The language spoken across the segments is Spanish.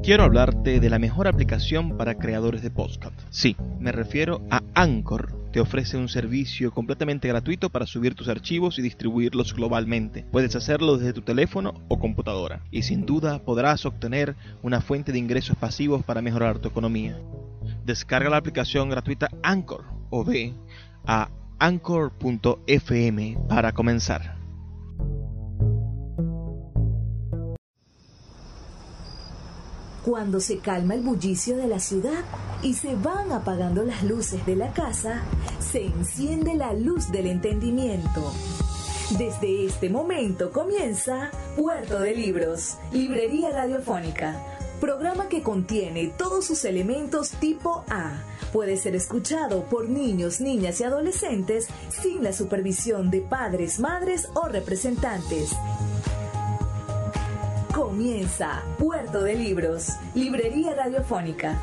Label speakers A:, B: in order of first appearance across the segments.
A: Quiero hablarte de la mejor aplicación para creadores de podcast. Sí, me refiero a Anchor. Te ofrece un servicio completamente gratuito para subir tus archivos y distribuirlos globalmente. Puedes hacerlo desde tu teléfono o computadora. Y sin duda podrás obtener una fuente de ingresos pasivos para mejorar tu economía. Descarga la aplicación gratuita Anchor o ve a anchor.fm para comenzar.
B: Cuando se calma el bullicio de la ciudad y se van apagando las luces de la casa, se enciende la luz del entendimiento. Desde este momento comienza Puerto de Libros, librería radiofónica, programa que contiene todos sus elementos tipo A. Puede ser escuchado por niños, niñas y adolescentes sin la supervisión de padres, madres o representantes. Comienza Puerto de Libros, librería radiofónica.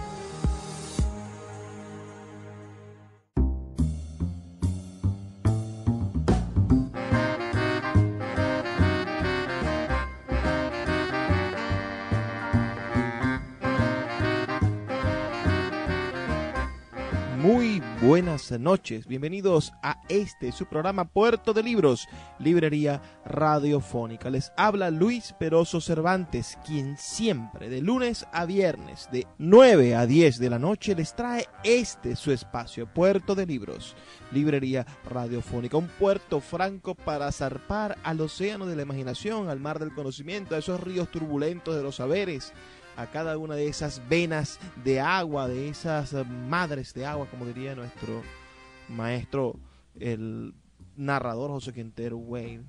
A: Muy buenas noches, bienvenidos a su programa Puerto de Libros, librería radiofónica. Les habla Luis Peroso Cervantes, quien siempre de lunes a viernes de 9 a 10 de la noche les trae su espacio, Puerto de Libros, librería radiofónica. Un puerto franco para zarpar al océano de la imaginación, al mar del conocimiento, a esos ríos turbulentos de los saberes, a cada una de esas venas de agua, de esas madres de agua, como diría nuestro maestro, el narrador José Quintero Wayne.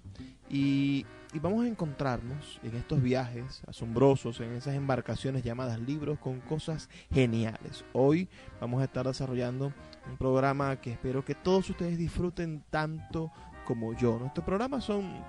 A: Y vamos a encontrarnos en estos viajes asombrosos, en esas embarcaciones llamadas libros, con cosas geniales. Hoy vamos a estar desarrollando un programa que espero que todos ustedes disfruten tanto como yo. Nuestros programas son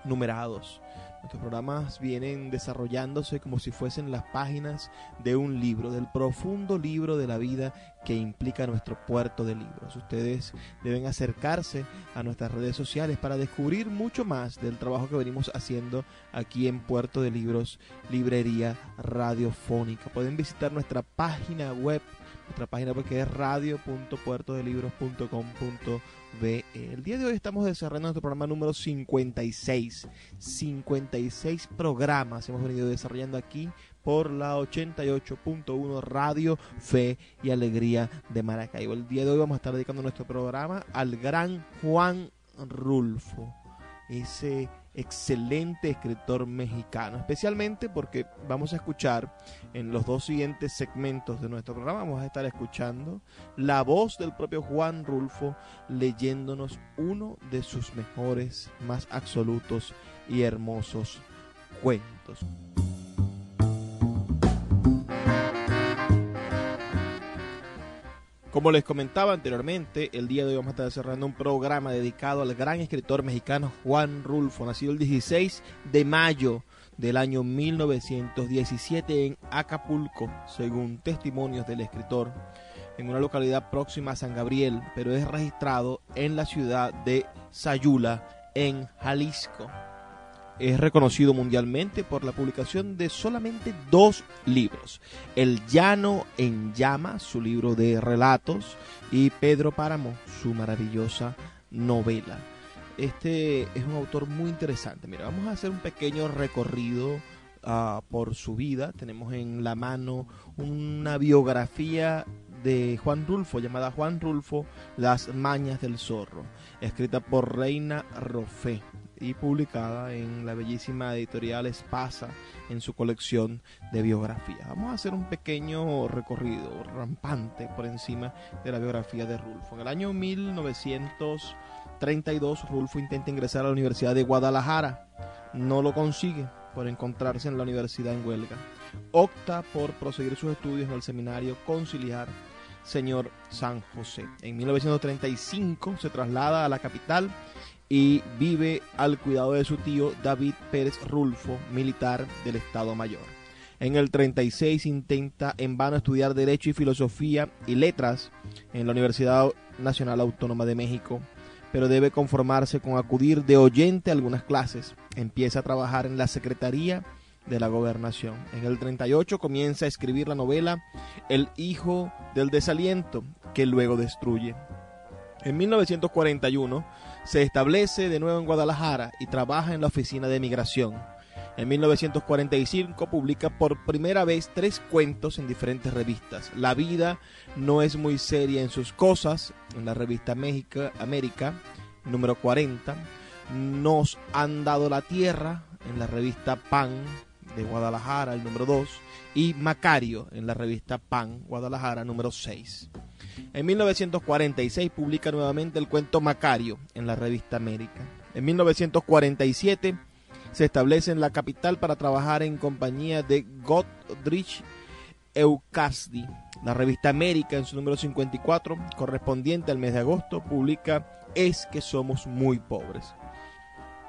A: numerados. Nuestros programas vienen desarrollándose como si fuesen las páginas de un libro, del profundo libro de la vida que implica nuestro puerto de libros. Ustedes deben acercarse a nuestras redes sociales para descubrir mucho más del trabajo que venimos haciendo aquí en Puerto de Libros, librería radiofónica. Pueden visitar nuestra página web, porque es radio.puertodelibros.com.be. El día de hoy estamos desarrollando nuestro programa número 56. 56 programas hemos venido desarrollando aquí por la 88.1 Radio Fe y Alegría de Maracaibo. El día de hoy vamos a estar dedicando nuestro programa al gran Juan Rulfo, ese excelente escritor mexicano, especialmente porque vamos a escuchar en los dos siguientes segmentos de nuestro programa, vamos a estar escuchando la voz del propio Juan Rulfo leyéndonos uno de sus mejores, más absolutos y hermosos cuentos. Como les comentaba anteriormente, el día de hoy vamos a estar desarrollando un programa dedicado al gran escritor mexicano Juan Rulfo, nacido el 16 de mayo del año 1917 en Acapulco, según testimonios del escritor, en una localidad próxima a San Gabriel, pero es registrado en la ciudad de Sayula, en Jalisco. Es reconocido mundialmente por la publicación de solamente 2 libros: El Llano en Llamas, su libro de relatos, y Pedro Páramo, su maravillosa novela. Este es un autor muy interesante. Mira, vamos a hacer un pequeño recorrido por su vida. Tenemos en la mano una biografía de Juan Rulfo llamada Juan Rulfo, Las Mañas del Zorro, escrita por Reina Roffé y publicada en la bellísima editorial Espasa en su colección de biografías. Vamos a hacer un pequeño recorrido rampante por encima de la biografía de Rulfo. En el año 1932 Rulfo intenta ingresar a la Universidad de Guadalajara. No lo consigue por encontrarse en la universidad en huelga. Opta por proseguir sus estudios en el seminario conciliar Señor San José. En 1935 se traslada a la capital y vive al cuidado de su tío David Pérez Rulfo, militar del Estado Mayor. En el 36 intenta en vano estudiar Derecho y Filosofía y Letras en la Universidad Nacional Autónoma de México, pero debe conformarse con acudir de oyente a algunas clases. Empieza a trabajar en la Secretaría de la gobernación. En el 38 comienza a escribir la novela El hijo del desaliento, que luego destruye. En 1941 se establece de nuevo en Guadalajara y trabaja en la oficina de migración. En 1945 publica por primera vez 3 cuentos en diferentes revistas. La vida no es muy seria en sus cosas, en la revista América, número 40. Nos han dado la tierra, en la revista Pan de Guadalajara, el número 2. Y Macario, en la revista Pan, Guadalajara, número 6. En 1946 publica nuevamente el cuento Macario en la revista América. En 1947 se establece en la capital para trabajar en compañía de Gottfried Euskadi. La revista América, en su número 54, correspondiente al mes de agosto, publica Es que somos muy pobres.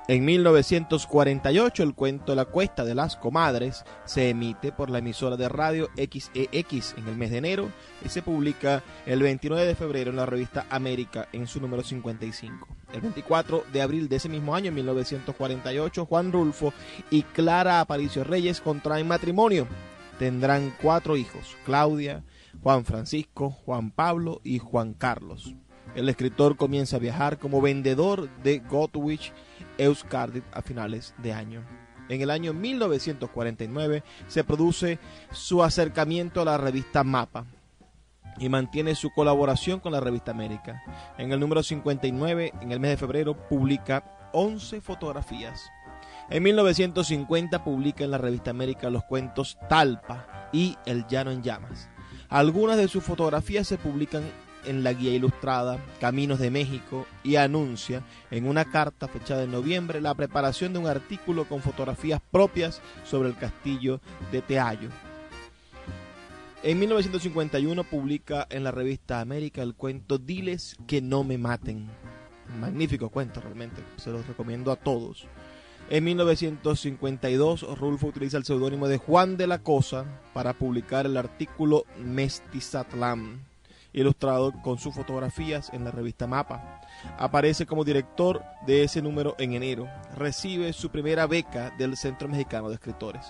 A: En 1948 el cuento La Cuesta de las Comadres se emite por la emisora de radio XEX en el mes de enero y se publica el 29 de febrero en la revista América en su número 55. El 24 de abril de ese mismo año, en 1948, Juan Rulfo y Clara Aparicio Reyes contraen matrimonio. Tendrán 4 hijos: Claudia, Juan Francisco, Juan Pablo y Juan Carlos. El escritor comienza a viajar como vendedor de Gottfried Euskadi a finales de año. En el año 1949 se produce su acercamiento a la revista Mapa y mantiene su colaboración con la revista América. En el número 59, en el mes de febrero, publica 11 fotografías. En 1950 publica en la revista América los cuentos Talpa y El Llano en Llamas. Algunas de sus fotografías se publican en la guía ilustrada Caminos de México y anuncia en una carta fechada en noviembre la preparación de un artículo con fotografías propias sobre el castillo de Teayo. En 1951 publica en la revista América el cuento Diles que no me maten. Un magnífico cuento, realmente, se los recomiendo a todos. En 1952 Rulfo utiliza el seudónimo de Juan de la Cosa para publicar el artículo Mestizatlán, ilustrado con sus fotografías en la revista Mapa. Aparece como director de ese número en enero. Recibe su primera beca del Centro Mexicano de Escritores.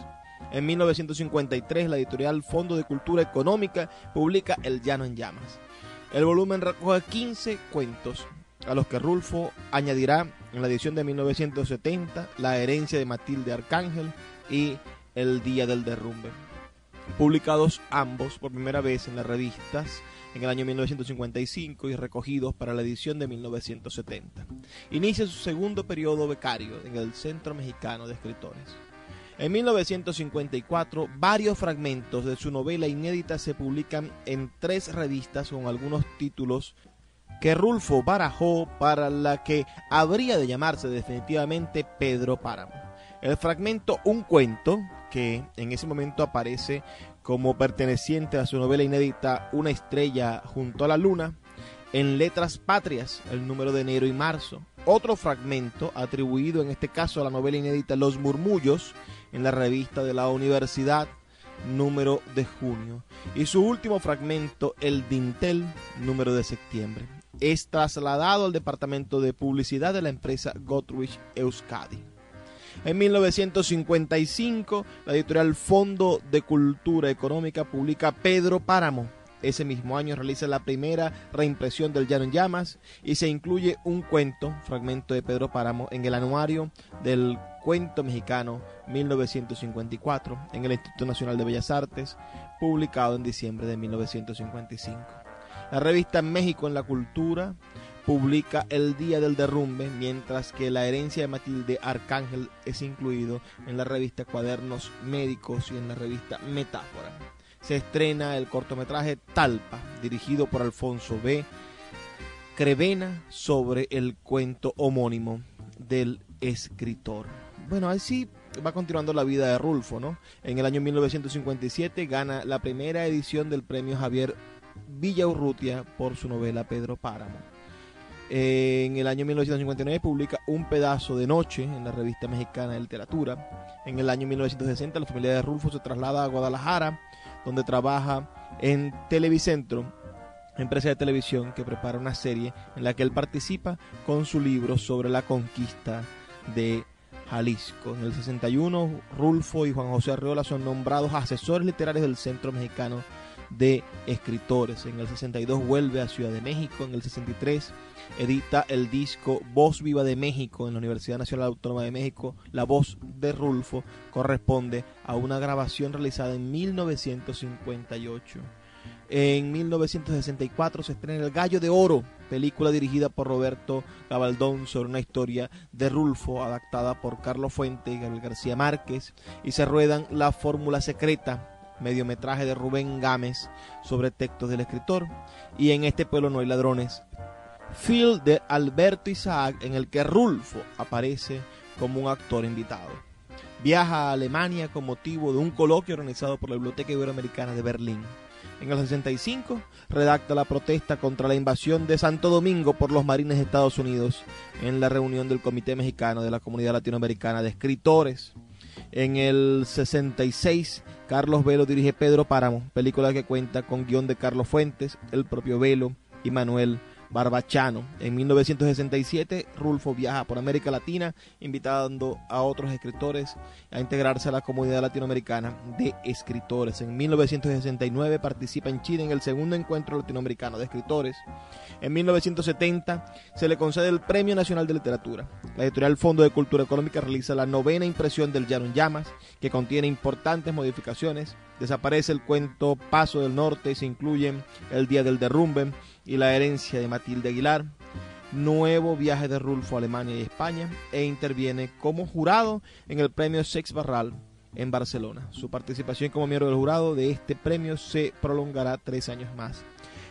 A: En 1953 la editorial Fondo de Cultura Económica publica El Llano en Llamas. El volumen recoge 15 cuentos, a los que Rulfo añadirá en la edición de 1970 La herencia de Matilde Arcángel y El día del derrumbe, publicados ambos por primera vez en las revistas en el año 1955 y recogidos para la edición de 1970. Inicia su segundo periodo becario en el Centro Mexicano de Escritores. En 1954, varios fragmentos de su novela inédita se publican en 3 revistas con algunos títulos que Rulfo barajó para la que habría de llamarse definitivamente Pedro Páramo. El fragmento Un cuento, que en ese momento aparece como perteneciente a su novela inédita Una estrella junto a la luna, en Letras Patrias, el número de enero y marzo. Otro fragmento atribuido en este caso a la novela inédita Los Murmullos, en la revista de la Universidad, número de junio. Y su último fragmento, El Dintel, número de septiembre. Es trasladado al departamento de publicidad de la empresa Gottfried Euskadi. En 1955, la editorial Fondo de Cultura Económica publica Pedro Páramo. Ese mismo año realiza la primera reimpresión del Llano en Llamas y se incluye un cuento, fragmento de Pedro Páramo, en el anuario del Cuento Mexicano 1954 en el Instituto Nacional de Bellas Artes, publicado en diciembre de 1955. La revista México en la Cultura publica El día del derrumbe, mientras que La herencia de Matilde Arcángel es incluido en la revista Cuadernos Médicos y en la revista Metáfora. Se estrena el cortometraje Talpa, dirigido por Alfonso B. Crevena, sobre el cuento homónimo del escritor. Bueno, así va continuando la vida de Rulfo, ¿no? En el año 1957 gana la primera edición del premio Javier Villaurrutia por su novela Pedro Páramo. En el año 1959 publica Un pedazo de noche en la revista Mexicana de Literatura. En el año 1960 la familia de Rulfo se traslada a Guadalajara, donde trabaja en Televicentro, empresa de televisión que prepara una serie en la que él participa con su libro sobre la conquista de Jalisco. En el 61, Rulfo y Juan José Arreola son nombrados asesores literarios del Centro Mexicano de Escritores. En el 62 vuelve a Ciudad de México. En el 63 edita el disco Voz Viva de México en la Universidad Nacional Autónoma de México. La voz de Rulfo corresponde a una grabación realizada en 1958. En 1964 se estrena El Gallo de Oro, película dirigida por Roberto Gabaldón sobre una historia de Rulfo, adaptada por Carlos Fuente y Gabriel García Márquez, y se ruedan La Fórmula Secreta, mediometraje de Rubén Gámez sobre textos del escritor, y En este pueblo no hay ladrones, film de Alberto Isaac, en el que Rulfo aparece como un actor invitado. Viaja a Alemania con motivo de un coloquio organizado por la Biblioteca Iberoamericana de Berlín. En el 65 redacta la protesta contra la invasión de Santo Domingo por los marines de Estados Unidos en la reunión del Comité Mexicano de la Comunidad Latinoamericana de Escritores. En el 66, Carlos Velo dirige Pedro Páramo, película que cuenta con guión de Carlos Fuentes, el propio Velo y Manuel Barbachano. En 1967, Rulfo viaja por América Latina, invitando a otros escritores a integrarse a la comunidad latinoamericana de escritores. En 1969 participa en Chile en el segundo encuentro latinoamericano de escritores. En 1970 se le concede el Premio Nacional de Literatura. La editorial Fondo de Cultura Económica realiza la 9ª impresión del Llano en Llamas, que contiene importantes modificaciones. Desaparece el cuento Paso del Norte y se incluyen El Día del Derrumbe y La herencia de Matilde Aguilar. Nuevo viaje de Rulfo a Alemania y España, e interviene como jurado en el premio Seix Barral en Barcelona. Su participación como miembro del jurado de este premio se prolongará 3 años más.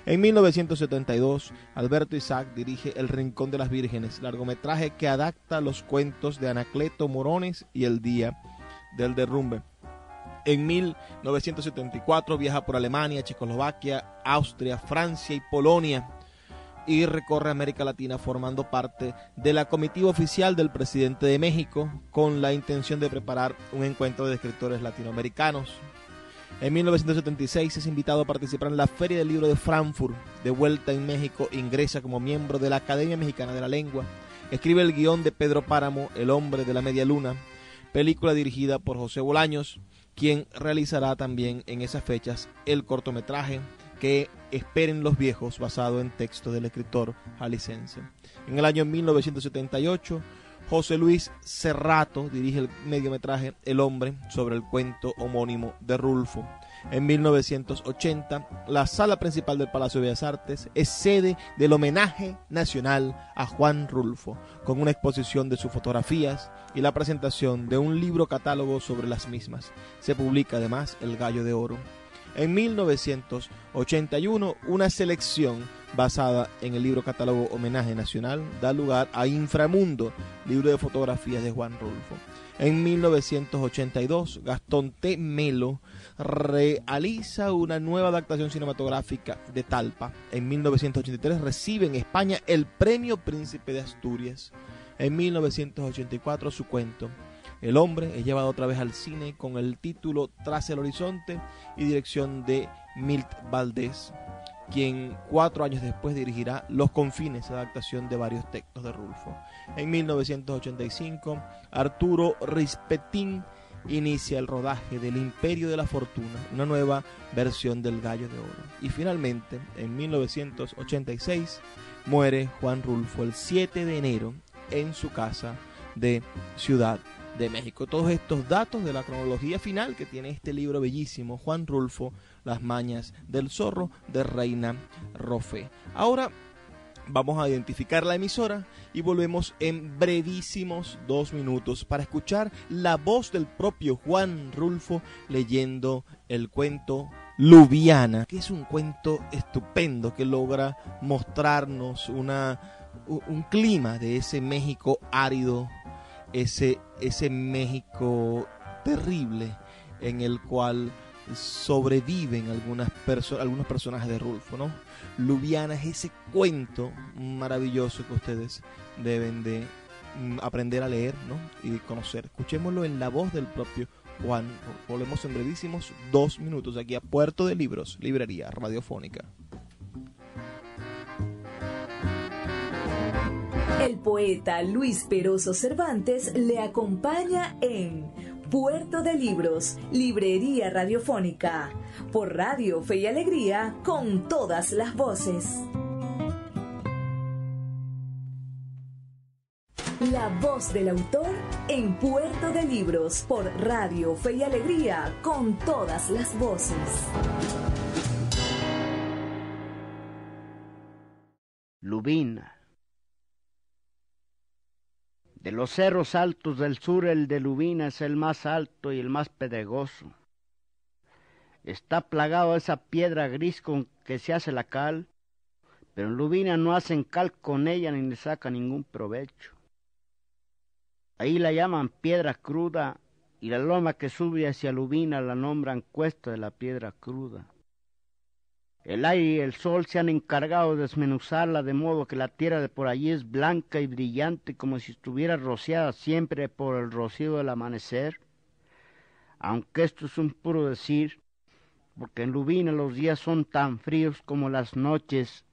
A: En 1972, Alberto Isaac dirige El Rincón de las Vírgenes, largometraje que adapta los cuentos de Anacleto Morones y El Día del Derrumbe. En 1974 viaja por Alemania, Checoslovaquia, Austria, Francia y Polonia y recorre América Latina formando parte de la comitiva oficial del presidente de México con la intención de preparar un encuentro de escritores latinoamericanos. En 1976 es invitado a participar en la Feria del Libro de Frankfurt. De vuelta en México, ingresa como miembro de la Academia Mexicana de la Lengua. Escribe el guión de Pedro Páramo, El Hombre de la Media Luna, película dirigida por José Bolaños, quien realizará también en esas fechas el cortometraje que Esperen los Viejos, basado en texto del escritor jalisciense. En el año 1978, José Luis Cerrato dirige el mediometraje El Hombre, sobre el cuento homónimo de Rulfo. En 1980, la sala principal del Palacio de Bellas Artes es sede del homenaje nacional a Juan Rulfo, con una exposición de sus fotografías y la presentación de un libro catálogo sobre las mismas. Se publica además El Gallo de Oro. En 1981, una selección basada en el libro catálogo Homenaje Nacional da lugar a Inframundo, libro de fotografías de Juan Rulfo. En 1982, Gastón T. Melo realiza una nueva adaptación cinematográfica de Talpa. En 1983 recibe en España el Premio Príncipe de Asturias. En 1984 su cuento El Hombre es llevado otra vez al cine con el título Tras el Horizonte y dirección de Milt Valdés, quien 4 años después dirigirá Los Confines, adaptación de varios textos de Rulfo. En 1985, Arturo Rispetín inicia el rodaje del Imperio de la Fortuna, una nueva versión del Gallo de Oro. Y finalmente, en 1986, muere Juan Rulfo el 7 de enero en su casa de Ciudad de México. Todos estos datos de la cronología final que tiene este libro bellísimo, Juan Rulfo, Las Mañas del Zorro, de Reina Roffé. Ahora vamos a identificar la emisora y volvemos en brevísimos 2 minutos para escuchar la voz del propio Juan Rulfo leyendo el cuento Lubiana, que es un cuento estupendo que logra mostrarnos un clima de ese México árido, ese México terrible en el cual sobreviven algunos personajes de Rulfo, ¿no? Lubiana es ese cuento maravilloso que ustedes deben de aprender a leer, ¿no? Y conocer. Escuchémoslo en la voz del propio Juan. Volvemos en brevísimos 2 minutos aquí a Puerto de Libros, Librería Radiofónica.
B: El poeta Luis Peroso Cervantes le acompaña en Puerto de Libros, Librería Radiofónica, por Radio Fe y Alegría, con todas las voces. La voz del autor en Puerto de Libros, por Radio Fe y Alegría, con todas las voces.
C: Lubina. De los cerros altos del sur, el de Lubina es el más alto y el más pedregoso. Está plagado de esa piedra gris con que se hace la cal, pero en Lubina no hacen cal con ella ni le sacan ningún provecho. Ahí la llaman piedra cruda y la loma que sube hacia Lubina la nombran cuesta de la piedra cruda. El aire y el sol se han encargado de desmenuzarla de modo que la tierra de por allí es blanca y brillante como si estuviera rociada siempre por el rocío del amanecer. Aunque esto es un puro decir, porque en Lubina los días son tan fríos como las noches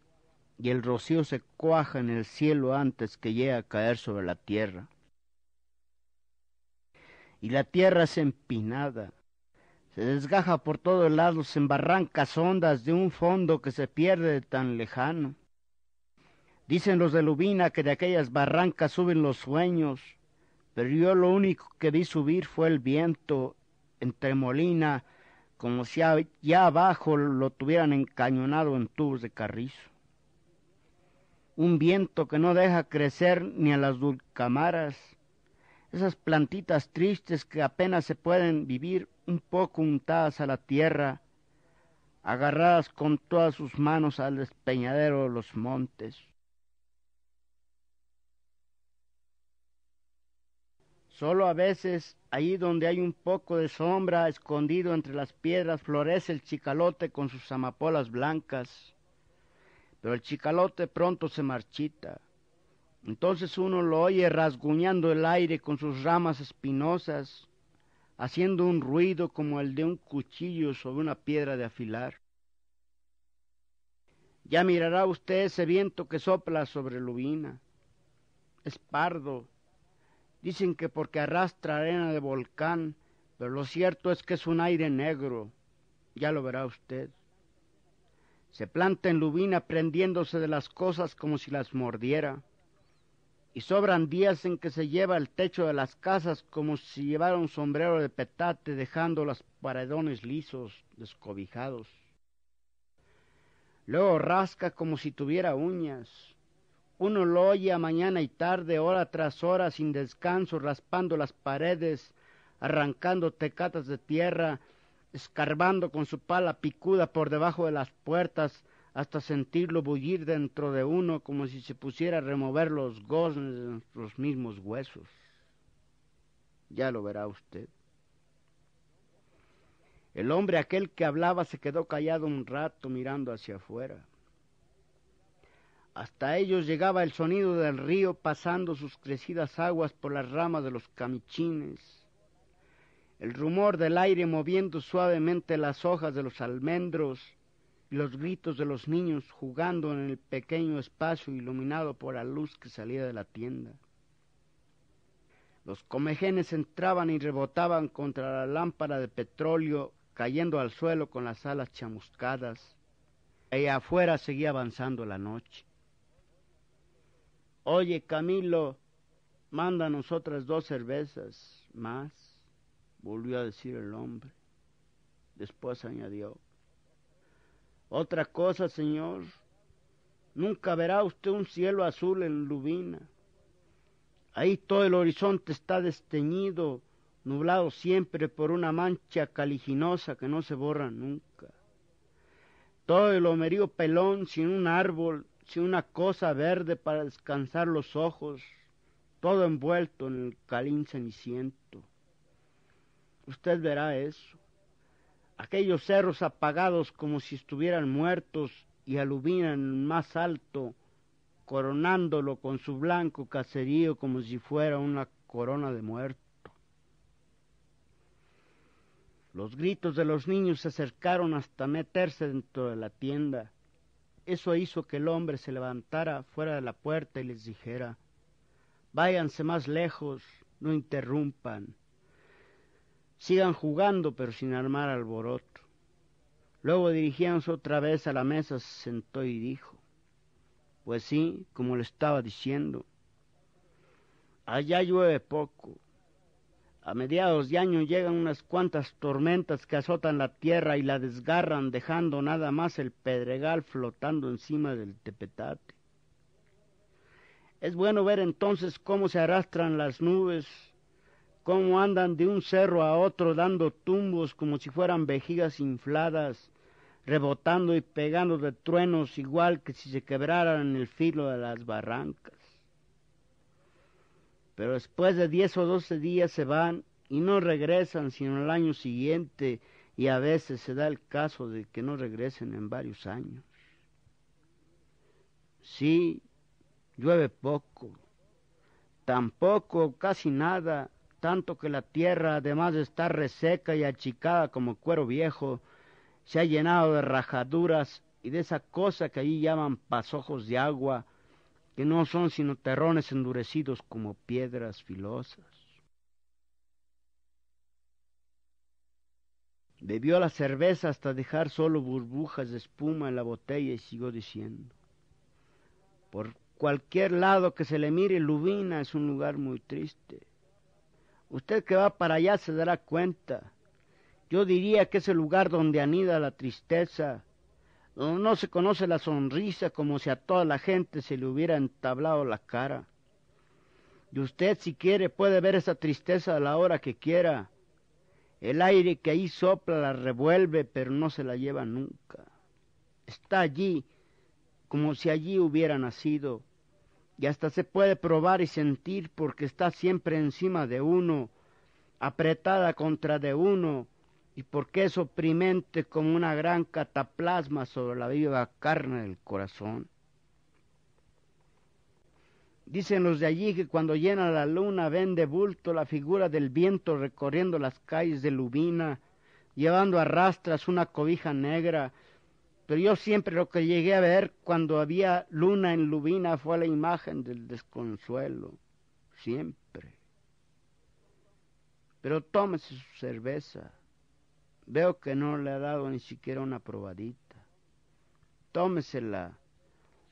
C: y el rocío se cuaja en el cielo antes que llegue a caer sobre la tierra. Y la tierra es empinada. Se desgaja por todos lados en barrancas hondas de un fondo que se pierde de tan lejano. Dicen los de Lubina que de aquellas barrancas suben los sueños, pero yo lo único que vi subir fue el viento en tremolina, como si allá abajo lo tuvieran encañonado en tubos de carrizo. Un viento que no deja crecer ni a las dulcamaras, esas plantitas tristes que apenas se pueden vivir un poco untadas a la tierra, agarradas con todas sus manos al despeñadero de los montes. Solo a veces, allí donde hay un poco de sombra, escondido entre las piedras, florece el chicalote con sus amapolas blancas, pero el chicalote pronto se marchita. Entonces uno lo oye rasguñando el aire con sus ramas espinosas, haciendo un ruido como el de un cuchillo sobre una piedra de afilar. Ya mirará usted ese viento que sopla sobre Lubina. Es pardo. Dicen que porque arrastra arena de volcán, pero lo cierto es que es un aire negro. Ya lo verá usted. Se planta en Lubina prendiéndose de las cosas como si las mordiera. Y sobran días en que se lleva el techo de las casas como si llevara un sombrero de petate, dejando los paredones lisos, descobijados. Luego rasca como si tuviera uñas. Uno lo oye a mañana y tarde, hora tras hora, sin descanso, raspando las paredes, arrancando tecatas de tierra, escarbando con su pala picuda por debajo de las puertas, hasta sentirlo bullir dentro de uno como si se pusiera a remover los goznes de nuestros mismos huesos. Ya lo verá usted. El hombre aquel que hablaba se quedó callado un rato mirando hacia afuera. Hasta ellos llegaba el sonido del río pasando sus crecidas aguas por las ramas de los camichines, el rumor del aire moviendo suavemente las hojas de los almendros, y los gritos de los niños jugando en el pequeño espacio iluminado por la luz que salía de la tienda. Los comejenes entraban y rebotaban contra la lámpara de petróleo, cayendo al suelo con las alas chamuscadas, y afuera seguía avanzando la noche. «Oye, Camilo, mándanos otras 2 cervezas más», volvió a decir el hombre. Después añadió: «Otra cosa, señor, nunca verá usted un cielo azul en Lubina. Ahí todo el horizonte está desteñido, nublado siempre por una mancha caliginosa que no se borra nunca. Todo el lomerío pelón, sin un árbol, sin una cosa verde para descansar los ojos, todo envuelto en el calín ceniciento. Usted verá eso. Aquellos cerros apagados como si estuvieran muertos y a Lubina en el más alto, coronándolo con su blanco caserío como si fuera una corona de muerto. Los gritos de los niños se acercaron hasta meterse dentro de la tienda. Eso hizo que el hombre se levantara fuera de la puerta y les dijera: váyanse más lejos, no interrumpan. Sigan jugando, pero sin armar alboroto. Luego dirigiéndose otra vez a la mesa, se sentó y dijo, pues sí, como le estaba diciendo, allá llueve poco. A mediados de año llegan unas cuantas tormentas que azotan la tierra y la desgarran, dejando nada más el pedregal flotando encima del tepetate. Es bueno ver entonces cómo se arrastran las nubes, cómo andan de un cerro a otro dando tumbos como si fueran vejigas infladas, rebotando y pegando de truenos igual que si se quebraran en el filo de las barrancas. Pero después de 10 o 12 días se van y no regresan sino al año siguiente, y a veces se da el caso de que no regresen en varios años. Sí, llueve poco, tampoco, casi nada, tanto que la tierra, además de estar reseca y achicada como cuero viejo, se ha llenado de rajaduras y de esa cosa que allí llaman pasojos de agua, que no son sino terrones endurecidos como piedras filosas. Bebió la cerveza hasta dejar solo burbujas de espuma en la botella y siguió diciendo, por cualquier lado que se le mire, Lubina es un lugar muy triste. Usted que va para allá se dará cuenta. Yo diría que es el lugar donde anida la tristeza, donde no se conoce la sonrisa, como si a toda la gente se le hubiera entablado la cara. Y usted, si quiere, puede ver esa tristeza a la hora que quiera. El aire que ahí sopla la revuelve, pero no se la lleva nunca. Está allí, como si allí hubiera nacido, y hasta se puede probar y sentir porque está siempre encima de uno, apretada contra de uno, y porque es oprimente como una gran cataplasma sobre la viva carne del corazón. Dicen los de allí que cuando llena la luna ven de bulto la figura del viento recorriendo las calles de Lubina, llevando a rastras una cobija negra, pero yo siempre lo que llegué a ver cuando había luna en Lubina fue la imagen del desconsuelo, siempre. Pero tómese su cerveza. Veo que no le ha dado ni siquiera una probadita. Tómesela,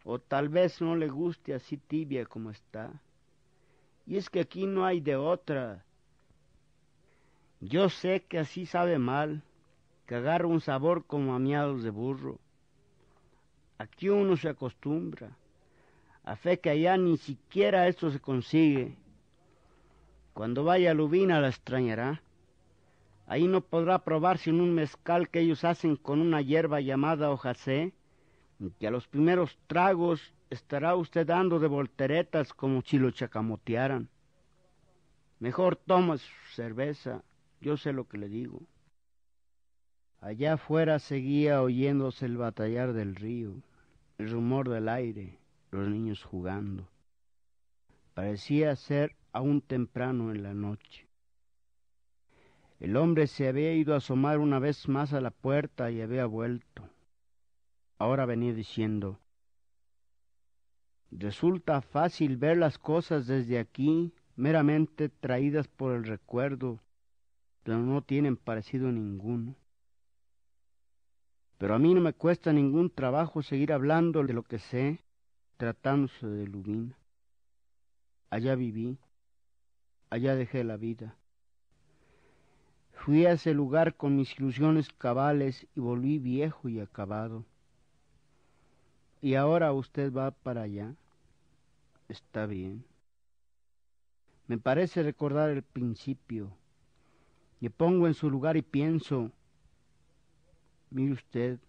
C: o tal vez no le guste así tibia como está. Y es que aquí no hay de otra. Yo sé que así sabe mal, que agarra un sabor como a miados de burro. Aquí uno se acostumbra, a fe que allá ni siquiera esto se consigue. Cuando vaya a Lubina la extrañará. Ahí no podrá probar sino un mezcal que ellos hacen con una hierba llamada hojacé, que a los primeros tragos estará usted dando de volteretas como si lo chacamotearan. Mejor toma su cerveza, yo sé lo que le digo. Allá afuera seguía oyéndose el batallar del río, el rumor del aire, los niños jugando. Parecía ser aún temprano en la noche. El hombre se había ido a asomar una vez más a la puerta y había vuelto. Ahora venía diciendo, resulta fácil ver las cosas desde aquí, meramente traídas por el recuerdo, pero no tienen parecido ninguno. Pero a mí no me cuesta ningún trabajo seguir hablando de lo que sé, tratándose de Lubina. Allá viví, allá dejé la vida. Fui a ese lugar con mis ilusiones cabales y volví viejo y acabado. Y ahora usted va para allá. Está bien. Me parece recordar el principio. Me pongo en su lugar y pienso, mire usted,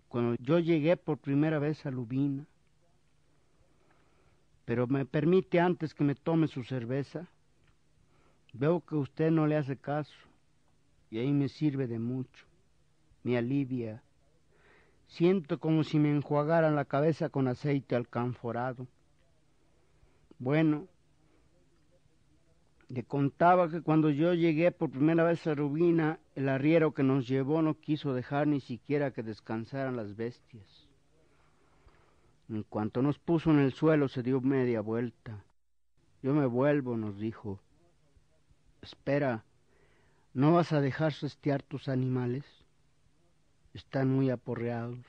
C: cuando yo llegué por primera vez a Lubina, pero me permite antes que me tome su cerveza. Veo que usted no le hace caso, y ahí me sirve de mucho, me alivia. Siento como si me enjuagaran la cabeza con aceite alcanforado. Bueno, le contaba que cuando yo llegué por primera vez a Lubina, el arriero que nos llevó no quiso dejar ni siquiera que descansaran las bestias. En cuanto nos puso en el suelo se dio media vuelta. Yo me vuelvo, nos dijo. Espera, ¿no vas a dejar sestear tus animales? Están muy aporreados.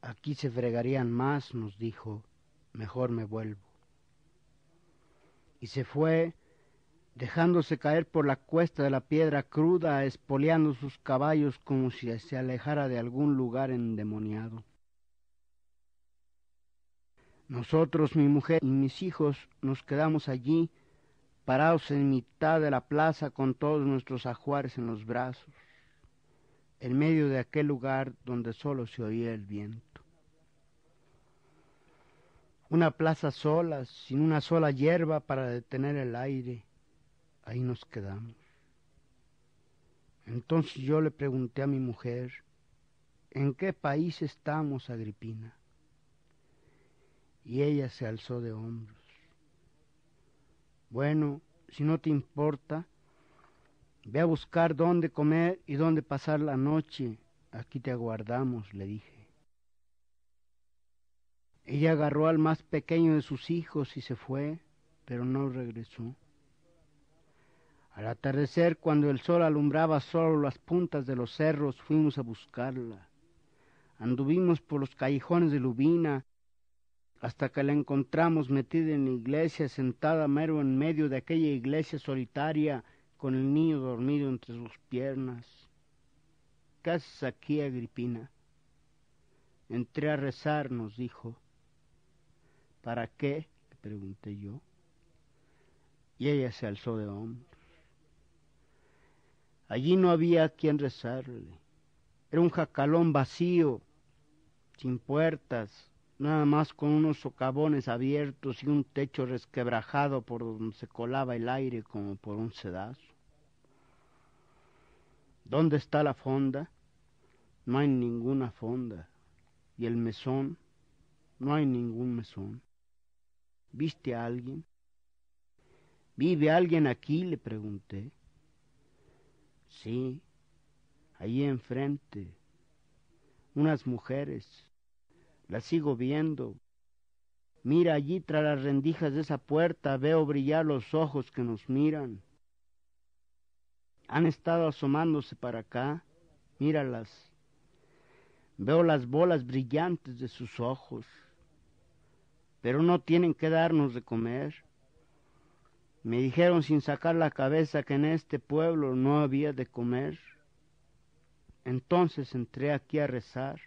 C: Aquí se fregarían más, nos dijo. Mejor me vuelvo. Y se fue, dejándose caer por la cuesta de la piedra cruda, espoleando sus caballos como si se alejara de algún lugar endemoniado. Nosotros, mi mujer y mis hijos, nos quedamos allí, parados en mitad de la plaza con todos nuestros ajuares en los brazos, en medio de aquel lugar donde solo se oía el viento. Una plaza sola, sin una sola hierba para detener el aire. Ahí nos quedamos. Entonces yo le pregunté a mi mujer, ¿en qué país estamos, Agripina? Y ella se alzó de hombros. Bueno, si no te importa, ve a buscar dónde comer y dónde pasar la noche. Aquí te aguardamos, le dije. Ella agarró al más pequeño de sus hijos y se fue, pero no regresó. Al atardecer, cuando el sol alumbraba solo las puntas de los cerros, fuimos a buscarla. Anduvimos por los callejones de Lubina, hasta que la encontramos metida en la iglesia, sentada mero en medio de aquella iglesia solitaria, con el niño dormido entre sus piernas. ¿Qué haces aquí, Agripina? Entré a rezar, nos dijo. ¿Para qué?, le pregunté yo. Y ella se alzó de hombros. Allí no había a quien rezarle. Era un jacalón vacío, sin puertas, nada más con unos socavones abiertos y un techo resquebrajado por donde se colaba el aire como por un sedazo. ¿Dónde está la fonda? No hay ninguna fonda. ¿Y el mesón? No hay ningún mesón. ¿Viste a alguien? ¿Vive alguien aquí?, le pregunté. Sí, allí enfrente, unas mujeres. Las sigo viendo. Mira, allí tras las rendijas de esa puerta veo brillar los ojos que nos miran. Han estado asomándose para acá. Míralas. Veo las bolas brillantes de sus ojos. Pero no tienen que darnos de comer. Me dijeron sin sacar la cabeza que en este pueblo no había de comer. Entonces entré aquí a rezar,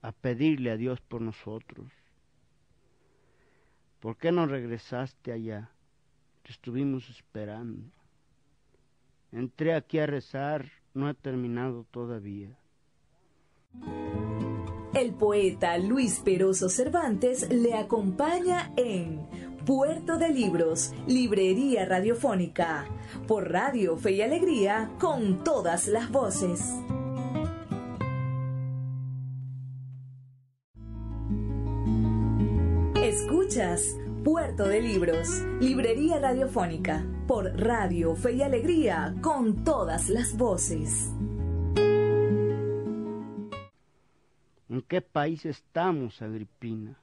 C: a pedirle a Dios por nosotros. ¿Por qué no regresaste allá? Te estuvimos esperando. Entré aquí a rezar, no he terminado todavía.
B: El poeta Luis Peroso Cervantes le acompaña en Puerto de Libros, Librería Radiofónica, por Radio Fe y Alegría, con todas las voces. Escuchas Puerto de Libros, Librería Radiofónica, por Radio Fe y Alegría, con todas las voces.
C: ¿En qué país estamos, Agripina?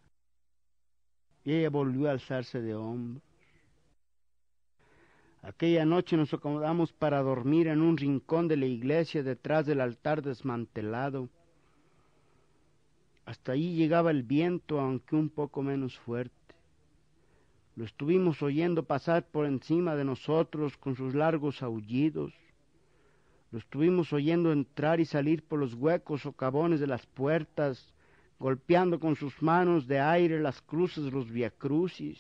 C: Y ella volvió a alzarse de hombros. Aquella noche nos acomodamos para dormir en un rincón de la iglesia detrás del altar desmantelado. Hasta allí llegaba el viento, aunque un poco menos fuerte. Lo estuvimos oyendo pasar por encima de nosotros con sus largos aullidos. Lo estuvimos oyendo entrar y salir por los huecos socavones de las puertas, golpeando con sus manos de aire las cruces de los viacrucis.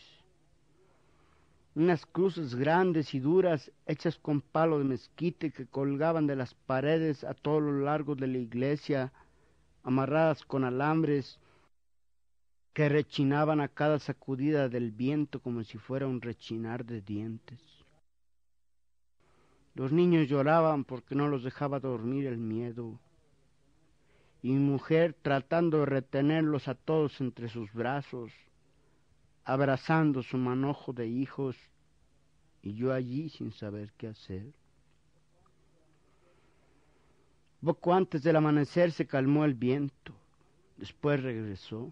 C: Unas cruces grandes y duras, hechas con palo de mezquite, que colgaban de las paredes a todo lo largo de la iglesia, amarradas con alambres que rechinaban a cada sacudida del viento como si fuera un rechinar de dientes. Los niños lloraban porque no los dejaba dormir el miedo, y mi mujer tratando de retenerlos a todos entre sus brazos, abrazando su manojo de hijos, y yo allí sin saber qué hacer. Poco antes del amanecer se calmó el viento, después regresó.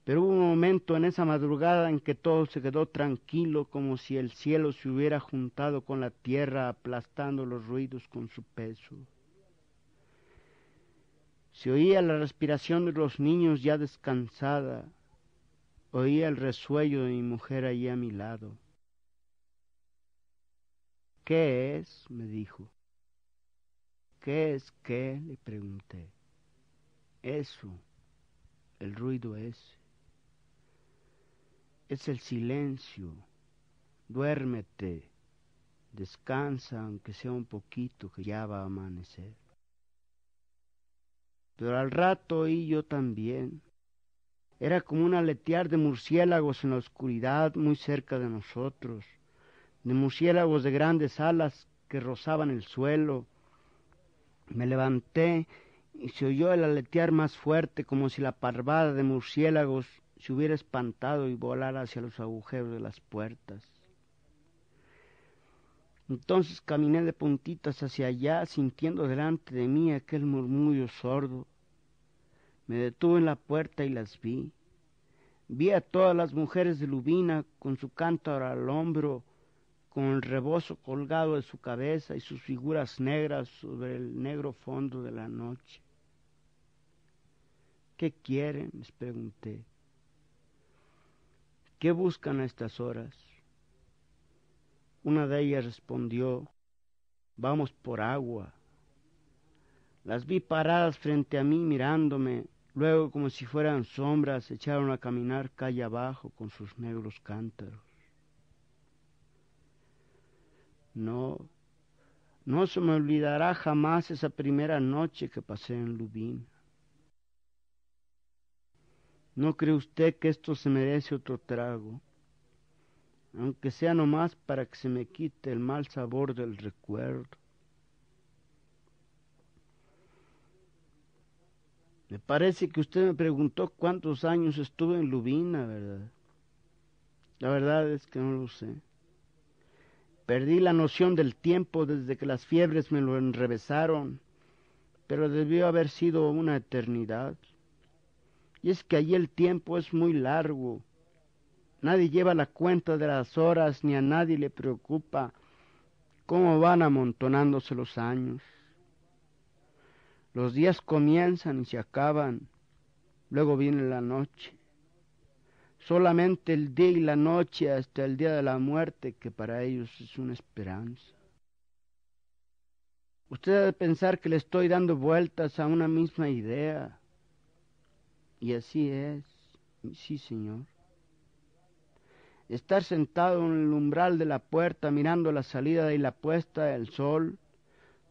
C: Pero hubo un momento en esa madrugada en que todo se quedó tranquilo, como si el cielo se hubiera juntado con la tierra, aplastando los ruidos con su peso. Se oía la respiración de los niños ya descansada, oía el resuello de mi mujer allí a mi lado. ¿Qué es?, me dijo. ¿Qué es qué?, le pregunté. Eso, el ruido ese. Es el silencio. Duérmete, descansa aunque sea un poquito, que ya va a amanecer. Pero al rato oí yo también. Era como un aletear de murciélagos en la oscuridad muy cerca de nosotros, de murciélagos de grandes alas que rozaban el suelo. Me levanté y se oyó el aletear más fuerte, como si la parvada de murciélagos se hubiera espantado y volara hacia los agujeros de las puertas. Entonces caminé de puntitas hacia allá, sintiendo delante de mí aquel murmullo sordo. Me detuve en la puerta y las vi. Vi a todas las mujeres de Lubina con su cántaro al hombro, con el rebozo colgado de su cabeza y sus figuras negras sobre el negro fondo de la noche. ¿Qué quieren?, les pregunté. ¿Qué buscan a estas horas? Una de ellas respondió: vamos por agua. Las vi paradas frente a mí mirándome, luego como si fueran sombras se echaron a caminar calle abajo con sus negros cántaros. No se me olvidará jamás esa primera noche que pasé en Lubina. ¿No cree usted que esto se merece otro trago? Aunque sea nomás para que se me quite el mal sabor del recuerdo. Me parece que usted me preguntó cuántos años estuve en Lubina, ¿verdad? La verdad es que no lo sé. Perdí la noción del tiempo desde que las fiebres me lo enrevesaron, pero debió haber sido una eternidad. Y es que allí el tiempo es muy largo. Nadie lleva la cuenta de las horas, ni a nadie le preocupa cómo van amontonándose los años. Los días comienzan y se acaban, luego viene la noche. Solamente el día y la noche hasta el día de la muerte, que para ellos es una esperanza. Usted debe pensar que le estoy dando vueltas a una misma idea. Y así es, sí, señor. Estar sentado en el umbral de la puerta mirando la salida y la puesta del sol,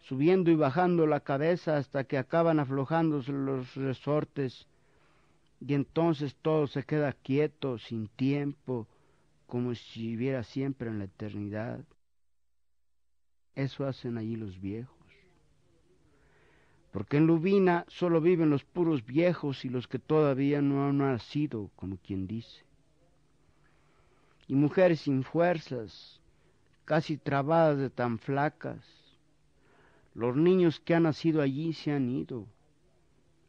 C: subiendo y bajando la cabeza hasta que acaban aflojándose los resortes, y entonces todo se queda quieto, sin tiempo, como si viviera siempre en la eternidad. Eso hacen allí los viejos. Porque en Lubina solo viven los puros viejos y los que todavía no han nacido, como quien dice. Y mujeres sin fuerzas, casi trabadas de tan flacas. Los niños que han nacido allí se han ido.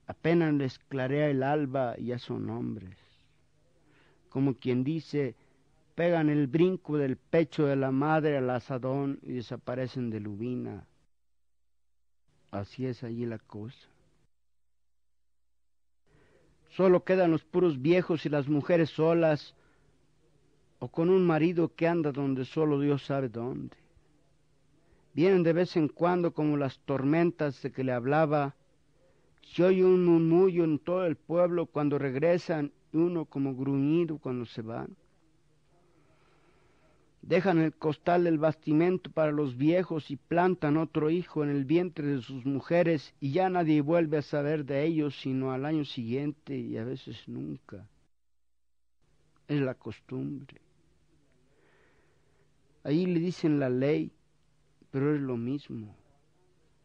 C: Apenas les clarea el alba y ya son hombres. Como quien dice, pegan el brinco del pecho de la madre al asadón y desaparecen de Lubina. Así es allí la cosa. Solo quedan los puros viejos y las mujeres solas, o con un marido que anda donde solo Dios sabe dónde. Vienen de vez en cuando como las tormentas de que le hablaba. Se oye un murmullo en todo el pueblo cuando regresan y uno como gruñido cuando se van. Dejan el costal del bastimento para los viejos y plantan otro hijo en el vientre de sus mujeres y ya nadie vuelve a saber de ellos sino al año siguiente y a veces nunca. Es la costumbre. Ahí le dicen la ley, pero es lo mismo.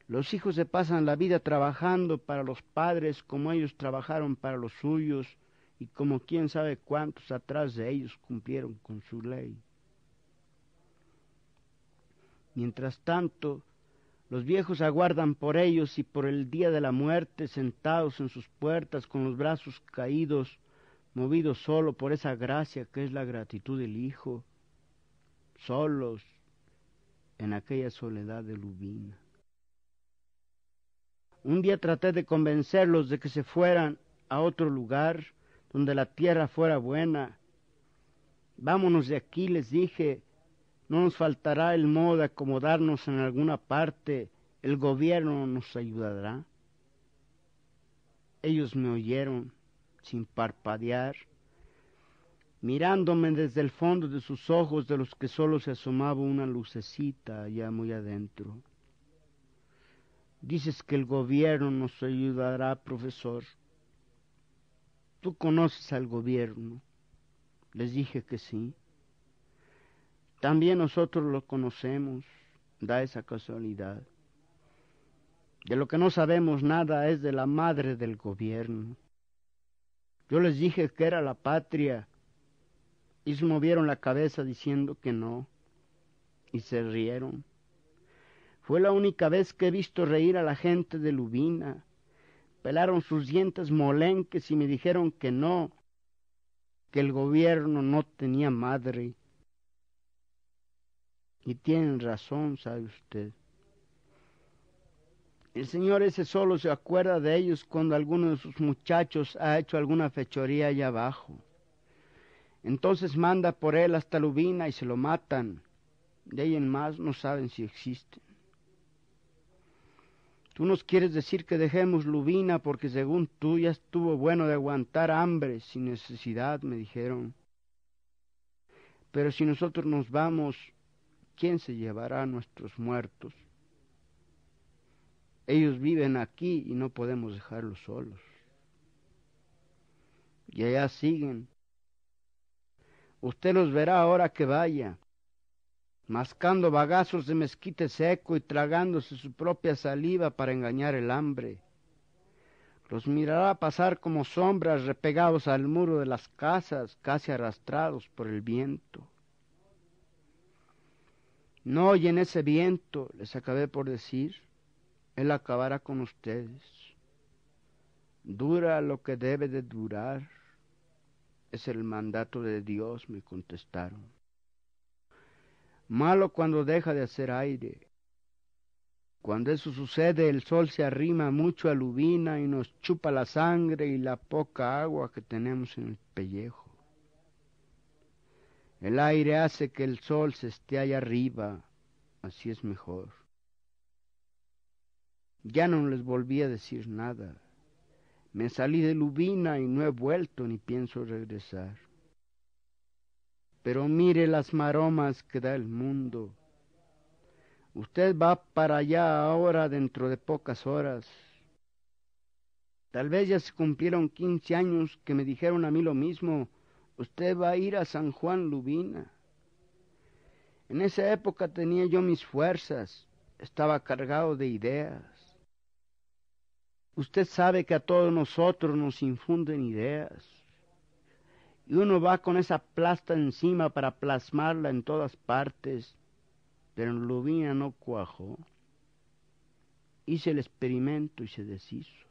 C: Los hijos se pasan la vida trabajando para los padres como ellos trabajaron para los suyos y como quién sabe cuántos atrás de ellos cumplieron con su ley. Mientras tanto, los viejos aguardan por ellos y por el día de la muerte, sentados en sus puertas con los brazos caídos, movidos solo por esa gracia que es la gratitud del Hijo, solos en aquella soledad de Lubina. Un día traté de convencerlos de que se fueran a otro lugar donde la tierra fuera buena. Vámonos de aquí, les dije, no nos faltará el modo de acomodarnos en alguna parte, el gobierno nos ayudará. Ellos me oyeron sin parpadear, mirándome desde el fondo de sus ojos, de los que solo se asomaba una lucecita allá muy adentro. Dices que el gobierno nos ayudará, profesor. ¿Tú conoces al gobierno? Les dije que sí. También nosotros lo conocemos, da esa casualidad. De lo que no sabemos nada es de la madre del gobierno. Yo les dije que era la patria, y se movieron la cabeza diciendo que no, y se rieron. Fue la única vez que he visto reír a la gente de Lubina. Pelaron sus dientes molenques y me dijeron que no, que el gobierno no tenía madre. Y tienen razón, sabe usted. El señor ese solo se acuerda de ellos cuando alguno de sus muchachos ha hecho alguna fechoría allá abajo. Entonces manda por él hasta Lubina y se lo matan. De ahí en más no saben si existen. Tú nos quieres decir que dejemos Lubina porque según tú ya estuvo bueno de aguantar hambre sin necesidad, me dijeron. Pero si nosotros nos vamos, ¿quién se llevará a nuestros muertos? Ellos viven aquí y no podemos dejarlos solos. Y allá siguen. Usted los verá ahora que vaya, mascando bagazos de mezquite seco y tragándose su propia saliva para engañar el hambre. Los mirará pasar como sombras repegados al muro de las casas, casi arrastrados por el viento. No oyen ese viento, les acabé por decir, él acabará con ustedes. Dura lo que debe de durar, es el mandato de Dios, me contestaron. Malo cuando deja de hacer aire. Cuando eso sucede, el sol se arrima mucho a Lubina y nos chupa la sangre y la poca agua que tenemos en el pellejo. El aire hace que el sol se esté allá arriba, así es mejor. Ya no les volví a decir nada. Me salí de Lubina y no he vuelto ni pienso regresar. Pero mire las maromas que da el mundo. Usted va para allá ahora dentro de pocas horas. Tal vez ya se cumplieron 15 años que me dijeron a mí lo mismo. Usted va a ir a San Juan Lubina. En esa época tenía yo mis fuerzas. Estaba cargado de ideas. Usted sabe que a todos nosotros nos infunden ideas. Y uno va con esa plasta encima para plasmarla en todas partes. Pero en Lubina no cuajó. Hice el experimento y se deshizo.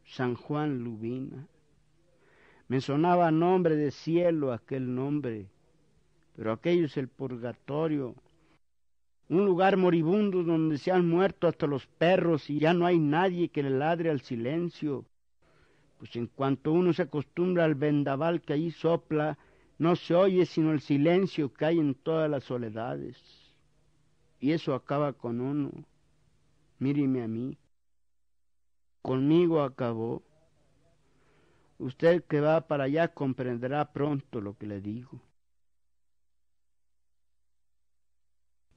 C: San Juan Lubina. Me sonaba nombre de cielo aquel nombre, pero aquello es el purgatorio. Un lugar moribundo donde se han muerto hasta los perros y ya no hay nadie que le ladre al silencio. Pues en cuanto uno se acostumbra al vendaval que allí sopla, no se oye sino el silencio que hay en todas las soledades. Y eso acaba con uno. Míreme a mí. Conmigo acabó. Usted que va para allá comprenderá pronto lo que le digo.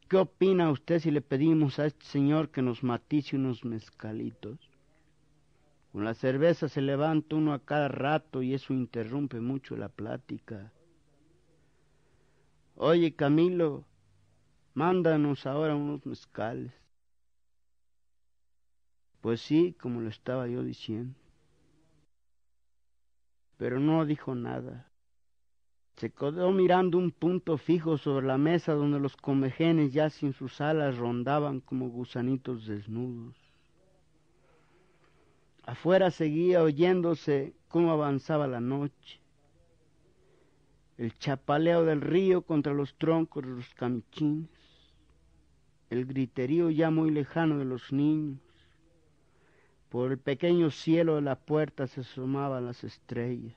C: ¿Qué opina usted si le pedimos a este señor que nos matice unos mezcalitos? Con la cerveza se levanta uno a cada rato y eso interrumpe mucho la plática. Oye, Camilo, mándanos ahora unos mezcales. Pues sí, como lo estaba yo diciendo. Pero no dijo nada. Se quedó mirando un punto fijo sobre la mesa donde los comejenes ya sin sus alas rondaban como gusanitos desnudos. Afuera seguía oyéndose cómo avanzaba la noche, el chapaleo del río contra los troncos de los camichines, el griterío ya muy lejano de los niños. Por el pequeño cielo de la puerta se asomaban las estrellas.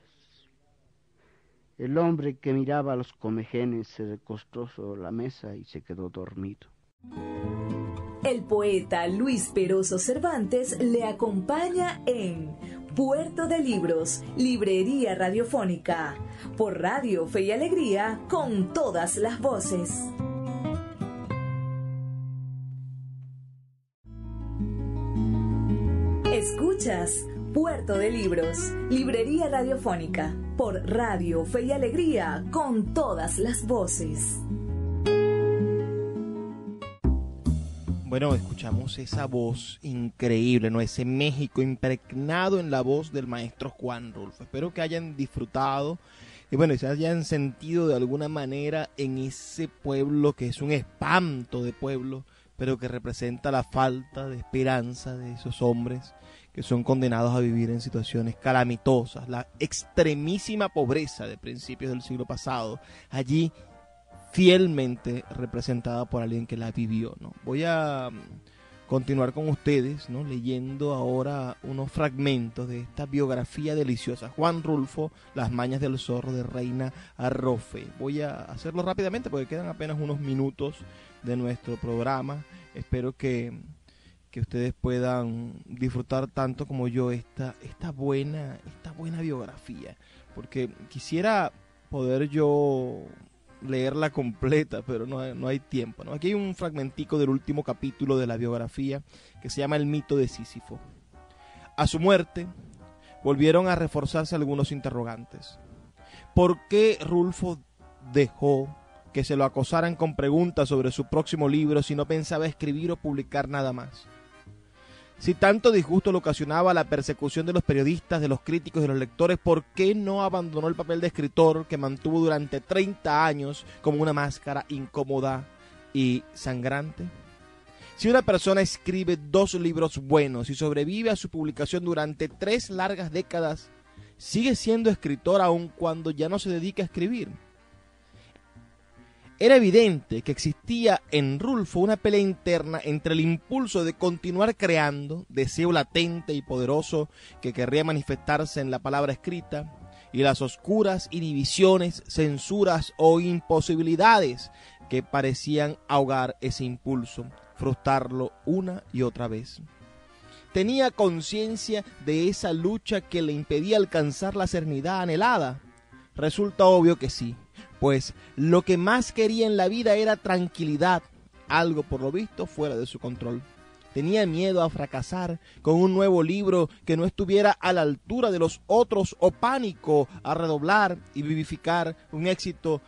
C: El hombre que miraba a los comejenes se recostó sobre la mesa y se quedó dormido.
B: El poeta Luis Peroso Cervantes le acompaña en Puerto de Libros, Librería Radiofónica, por Radio Fe y Alegría, con todas las voces. Escuchas Puerto de Libros, Librería Radiofónica, por Radio Fe y Alegría, con todas las voces.
A: Bueno, escuchamos esa voz increíble, ¿no? Ese México impregnado en la voz del maestro Juan Rulfo. Espero que hayan disfrutado y bueno, se hayan sentido de alguna manera en ese pueblo que es un espanto de pueblo, pero que representa la falta de esperanza de esos hombres que son condenados a vivir en situaciones calamitosas, la extremísima pobreza de principios del siglo pasado, allí fielmente representada por alguien que la vivió, ¿no? Voy a continuar con ustedes, ¿no? Leyendo ahora unos fragmentos de esta biografía deliciosa, Juan Rulfo, Las mañas del zorro, de Reina Arrofe. Voy a hacerlo rápidamente porque quedan apenas unos minutos de nuestro programa. Espero que ustedes puedan disfrutar tanto como yo esta buena biografía, porque quisiera poder yo leerla completa, pero no hay tiempo, ¿no? Aquí hay un fragmentico del último capítulo de la biografía que se llama El mito de Sísifo. A su muerte volvieron a reforzarse algunos interrogantes. ¿Por qué Rulfo dejó que se lo acosaran con preguntas sobre su próximo libro si no pensaba escribir o publicar nada más? Si tanto disgusto le ocasionaba la persecución de los periodistas, de los críticos y de los lectores, ¿por qué no abandonó el papel de escritor que mantuvo durante 30 años como una máscara incómoda y sangrante? Si una persona escribe 2 libros buenos y sobrevive a su publicación durante 3 largas décadas, ¿sigue siendo escritor aun cuando ya no se dedica a escribir? Era evidente que existía en Rulfo una pelea interna entre el impulso de continuar creando, deseo latente y poderoso que querría manifestarse en la palabra escrita, y las oscuras inhibiciones, censuras o imposibilidades que parecían ahogar ese impulso, frustrarlo una y otra vez. ¿Tenía conciencia de esa lucha que le impedía alcanzar la serenidad anhelada? Resulta obvio que sí, pues lo que más quería en la vida era tranquilidad, algo por lo visto fuera de su control. Tenía miedo a fracasar con un nuevo libro que no estuviera a la altura de los otros, o pánico a redoblar y vivificar un éxito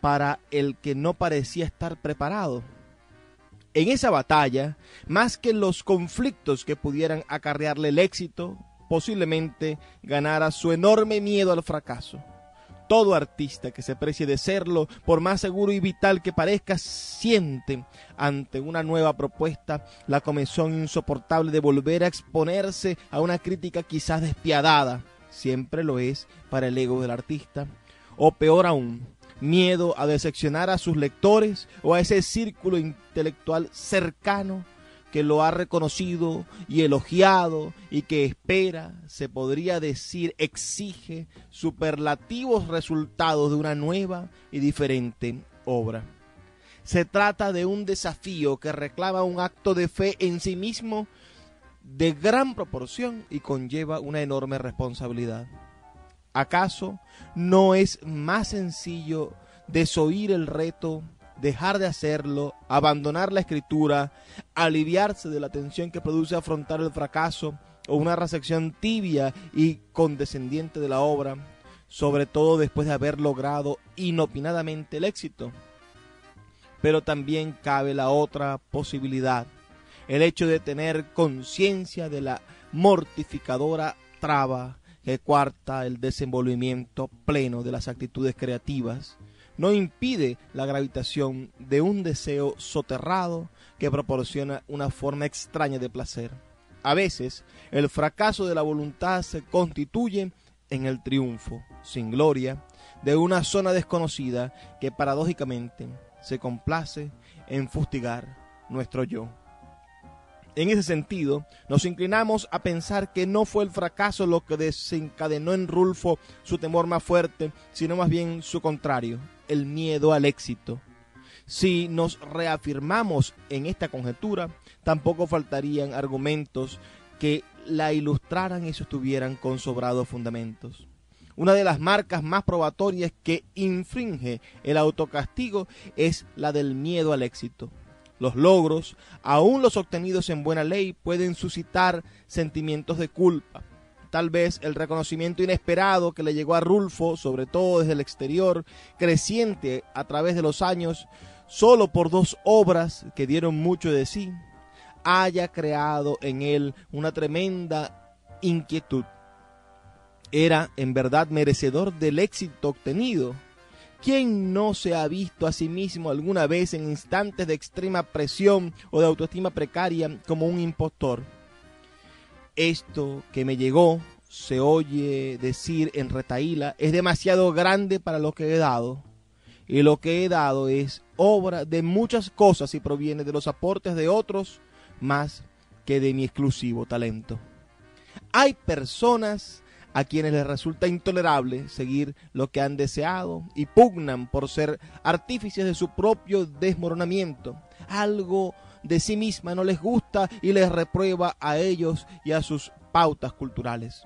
A: para el que no parecía estar preparado. En esa batalla, más que los conflictos que pudieran acarrearle el éxito, posiblemente ganara su enorme miedo al fracaso. Todo artista que se precie de serlo, por más seguro y vital que parezca, siente ante una nueva propuesta la comezón insoportable de volver a exponerse a una crítica quizás despiadada. Siempre lo es para el ego del artista. O peor aún, miedo a decepcionar a sus lectores o a ese círculo intelectual cercano que lo ha reconocido y elogiado y que espera, se podría decir, exige superlativos resultados de una nueva y diferente obra. Se trata de un desafío que reclama un acto de fe en sí mismo de gran proporción y conlleva una enorme responsabilidad. ¿Acaso no es más sencillo desoír el reto, dejar de hacerlo, abandonar la escritura, aliviarse de la tensión que produce afrontar el fracaso o una recepción tibia y condescendiente de la obra, sobre todo después de haber logrado inopinadamente el éxito? Pero también cabe la otra posibilidad, el hecho de tener conciencia de la mortificadora traba que coarta el desenvolvimiento pleno de las actitudes creativas. No impide la gravitación de un deseo soterrado que proporciona una forma extraña de placer. A veces, el fracaso de la voluntad se constituye en el triunfo, sin gloria, de una zona desconocida que paradójicamente se complace en fustigar nuestro yo. En ese sentido, nos inclinamos a pensar que no fue el fracaso lo que desencadenó en Rulfo su temor más fuerte, sino más bien su contrario, el miedo al éxito. Si nos reafirmamos en esta conjetura, tampoco faltarían argumentos que la ilustraran y sostuvieran con sobrados fundamentos. Una de las marcas más probatorias que infringe el autocastigo es la del miedo al éxito. Los logros, aun los obtenidos en buena ley, pueden suscitar sentimientos de culpa. Tal vez el reconocimiento inesperado que le llegó a Rulfo, sobre todo desde el exterior, creciente a través de los años, solo por 2 obras que dieron mucho de sí, haya creado en él una tremenda inquietud. Era en verdad merecedor del éxito obtenido. ¿Quién no se ha visto a sí mismo alguna vez en instantes de extrema presión o de autoestima precaria como un impostor? Esto que me llegó, se oye decir en retahíla, es demasiado grande para lo que he dado. Y lo que he dado es obra de muchas cosas y proviene de los aportes de otros más que de mi exclusivo talento. Hay personas a quienes les resulta intolerable seguir lo que han deseado y pugnan por ser artífices de su propio desmoronamiento. Algo de sí misma no les gusta y les reprueba a ellos y a sus pautas culturales.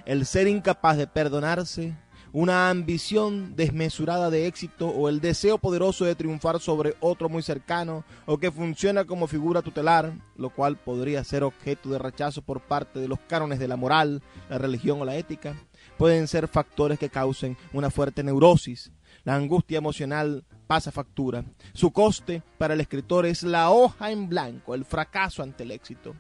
A: El ser incapaz de perdonarse, una ambición desmesurada de éxito o el deseo poderoso de triunfar sobre otro muy cercano o que funciona como figura tutelar, lo cual podría ser objeto de rechazo por parte de los cánones de la moral, la religión o la ética, pueden ser factores que causen una fuerte neurosis. La angustia emocional pasa factura. Su coste para el escritor es la hoja en blanco, el fracaso ante el éxito.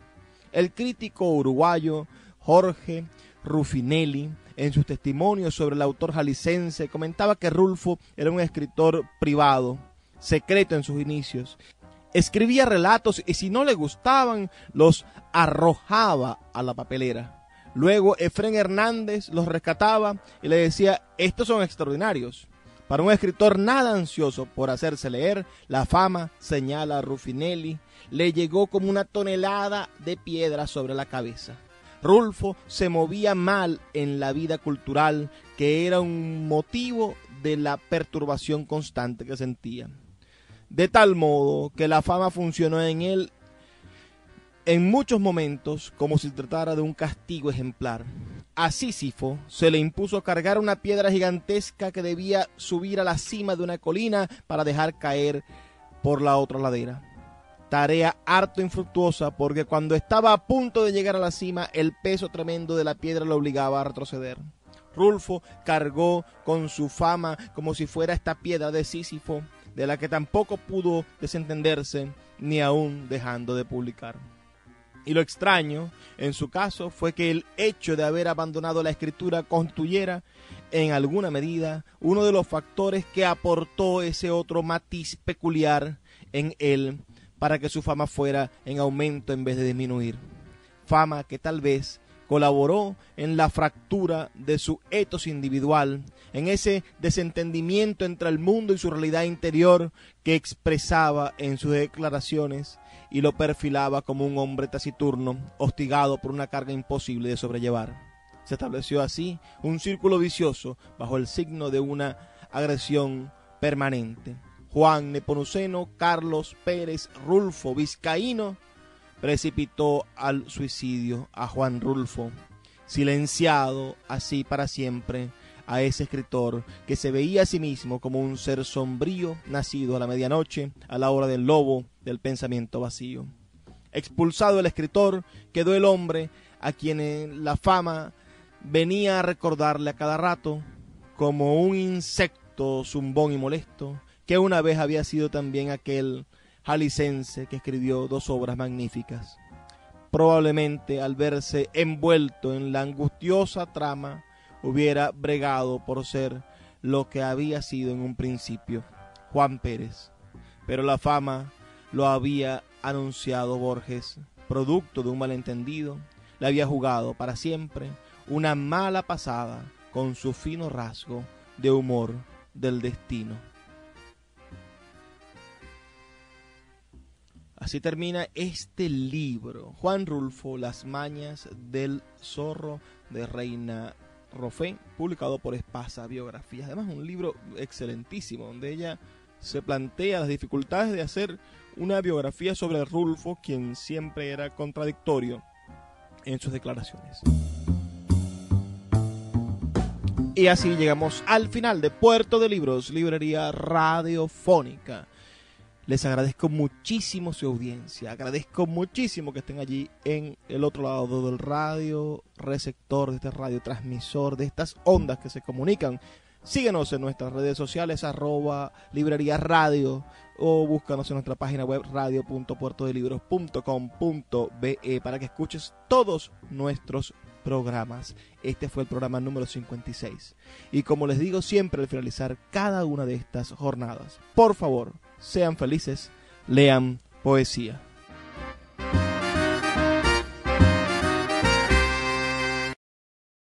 A: El crítico uruguayo Jorge Ruffinelli, en sus testimonios sobre el autor jalisciense, comentaba que Rulfo era un escritor privado, secreto en sus inicios. Escribía relatos y si no le gustaban, los arrojaba a la papelera. Luego Efrén Hernández los rescataba y le decía: estos son extraordinarios. Para un escritor nada ansioso por hacerse leer, la fama, señala Ruffinelli, le llegó como una tonelada de piedra sobre la cabeza. Rulfo se movía mal en la vida cultural, que era un motivo de la perturbación constante que sentía. De tal modo que la fama funcionó en él en muchos momentos como si tratara de un castigo ejemplar. A Sísifo se le impuso cargar una piedra gigantesca que debía subir a la cima de una colina para dejar caer por la otra ladera. Tarea harto infructuosa, porque cuando estaba a punto de llegar a la cima, el peso tremendo de la piedra lo obligaba a retroceder. Rulfo cargó con su fama como si fuera esta piedra de Sísifo, de la que tampoco pudo desentenderse, ni aún dejando de publicar. Y lo extraño, en su caso, fue que el hecho de haber abandonado la escritura constituyera, en alguna medida, uno de los factores que aportó ese otro matiz peculiar en él, para que su fama fuera en aumento en vez de disminuir. Fama que tal vez colaboró en la fractura de su etos individual, en ese desentendimiento entre el mundo y su realidad interior que expresaba en sus declaraciones y lo perfilaba como un hombre taciturno, hostigado por una carga imposible de sobrellevar. Se estableció así un círculo vicioso bajo el signo de una agresión permanente. Juan Nepomuceno Carlos Pérez Rulfo Vizcaíno precipitó al suicidio a Juan Rulfo, silenciado así para siempre a ese escritor que se veía a sí mismo como un ser sombrío nacido a la medianoche, a la hora del lobo del pensamiento vacío. Expulsado el escritor, quedó el hombre a quien la fama venía a recordarle a cada rato como un insecto zumbón y molesto, que una vez había sido también aquel jalisciense que escribió 2 obras magníficas. Probablemente al verse envuelto en la angustiosa trama hubiera bregado por ser lo que había sido en un principio, Juan Pérez. Pero la fama lo había anunciado Borges, producto de un malentendido, le había jugado para siempre una mala pasada con su fino rasgo de humor del destino. Así termina este libro, Juan Rulfo, Las mañas del zorro de Reina Rofé, publicado por Espasa Biografías. Además, un libro excelentísimo, donde ella se plantea las dificultades de hacer una biografía sobre Rulfo, quien siempre era contradictorio en sus declaraciones. Y así llegamos al final de Puerto de Libros, librería radiofónica. Les agradezco muchísimo su audiencia, agradezco muchísimo que estén allí en el otro lado del radio receptor, de este radiotransmisor, de estas ondas que se comunican. Síguenos en nuestras redes sociales, @librería radio, o búscanos en nuestra página web radio.puertodelibros.com.be para que escuches todos nuestros programas. Este fue el programa número 56. Y como les digo siempre al finalizar cada una de estas jornadas, por favor, sean felices, lean poesía.